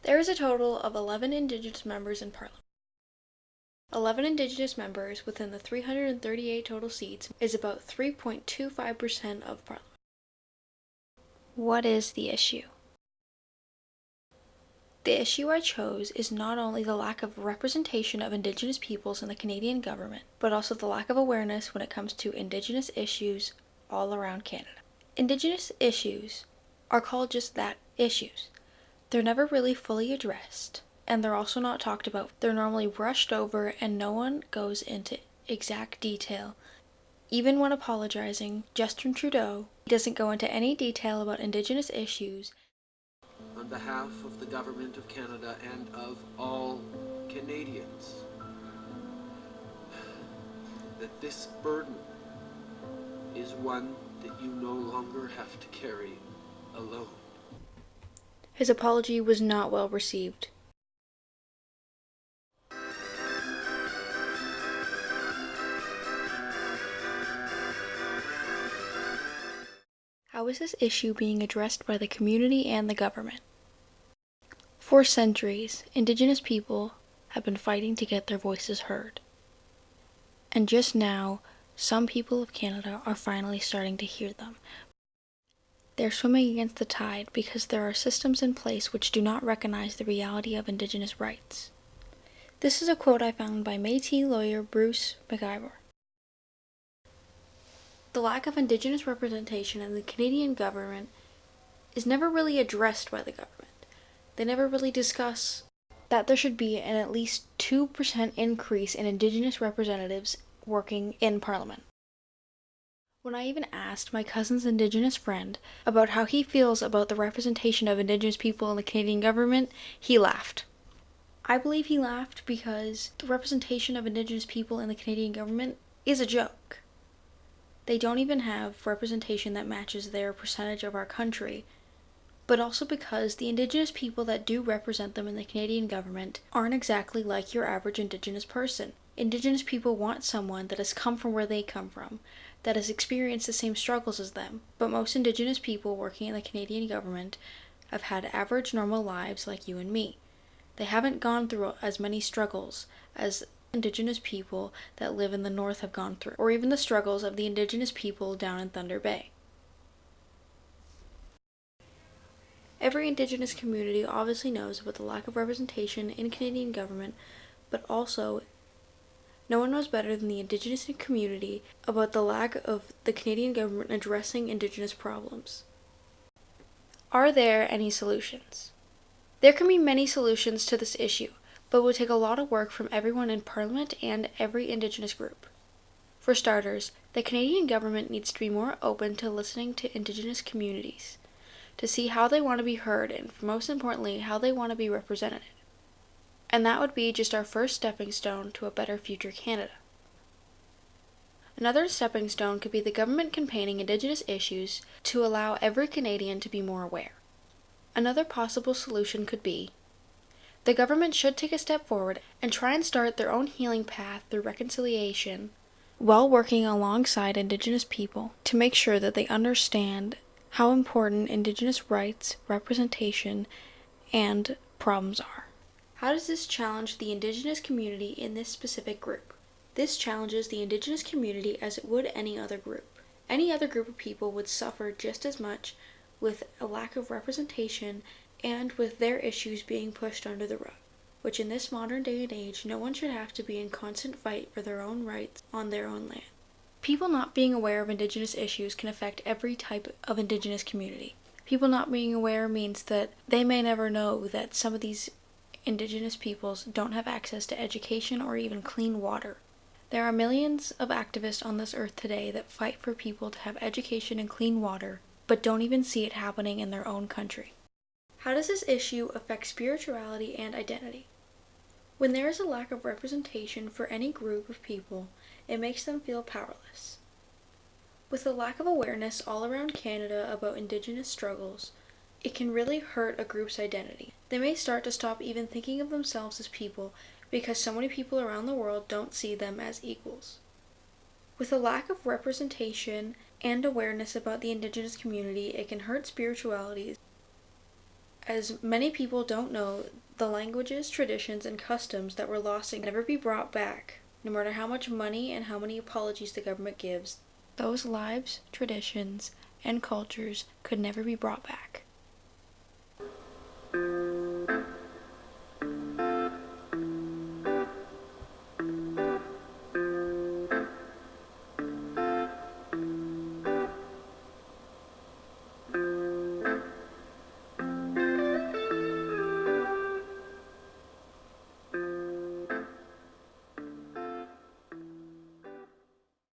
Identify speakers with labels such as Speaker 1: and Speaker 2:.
Speaker 1: There is a total of 11 Indigenous members in Parliament. 11 Indigenous members within the 338 total seats is about 3.25% of Parliament. What is the issue? The issue I chose is not only the lack of representation of Indigenous peoples in the Canadian government, but also the lack of awareness when it comes to Indigenous issues all around Canada. Indigenous issues are called just that, issues. They're never really fully addressed, and they're also not talked about. They're normally brushed over and no one goes into exact detail. Even when apologizing, Justin Trudeau doesn't go into any detail about Indigenous issues.
Speaker 2: On behalf of the Government of Canada and of all Canadians, that this burden is one that you no longer have to carry alone.
Speaker 1: His apology was not well received. How is this issue being addressed by the community and the government? For centuries, Indigenous people have been fighting to get their voices heard. And just now, some people of Canada are finally starting to hear them. They're swimming against the tide because there are systems in place which do not recognize the reality of Indigenous rights. This is a quote I found by Métis lawyer Bruce McIvor. The lack of Indigenous representation in the Canadian government is never really addressed by the government. They never really discuss that there should be an at least 2% increase in Indigenous representatives working in Parliament. When I even asked my cousin's Indigenous friend about how he feels about the representation of Indigenous people in the Canadian government, he laughed. I believe he laughed because the representation of Indigenous people in the Canadian government is a joke. They don't even have representation that matches their percentage of our country, but also because the Indigenous people that do represent them in the Canadian government aren't exactly like your average Indigenous person. Indigenous people want someone that has come from where they come from, that has experienced the same struggles as them, but most Indigenous people working in the Canadian government have had average normal lives like you and me. They haven't gone through as many struggles as Indigenous people that live in the north have gone through, or even the struggles of the Indigenous people down in Thunder Bay. Every Indigenous community obviously knows about the lack of representation in Canadian government, but also no one knows better than the Indigenous community about the lack of the Canadian government addressing Indigenous problems. Are there any solutions? There can be many solutions to this issue, but it would take a lot of work from everyone in Parliament and every Indigenous group. For starters, the Canadian government needs to be more open to listening to Indigenous communities, to see how they want to be heard, and most importantly, how they want to be represented. And that would be just our first stepping stone to a better future Canada. Another stepping stone could be the government campaigning Indigenous issues to allow every Canadian to be more aware. Another possible solution could be the government should take a step forward and try and start their own healing path through reconciliation while working alongside Indigenous people to make sure that they understand how important Indigenous rights, representation, and problems are. How does this challenge the Indigenous community in this specific group? This challenges the Indigenous community as it would any other group. Any other group of people would suffer just as much with a lack of representation and with their issues being pushed under the rug, which in this modern day and age, no one should have to be in constant fight for their own rights on their own land. People not being aware of Indigenous issues can affect every type of Indigenous community. People not being aware means that they may never know that some of these Indigenous peoples don't have access to education or even clean water. There are millions of activists on this earth today that fight for people to have education and clean water, but don't even see it happening in their own country. How does this issue affect spirituality and identity? When there is a lack of representation for any group of people, it makes them feel powerless. With a lack of awareness all around Canada about Indigenous struggles, it can really hurt a group's identity. They may start to stop even thinking of themselves as people because so many people around the world don't see them as equals. With a lack of representation and awareness about the Indigenous community, it can hurt spirituality As many people don't know, the languages, traditions, and customs that were lost and can never be brought back, no matter how much money and how many apologies the government gives, those lives, traditions, and cultures could never be brought back.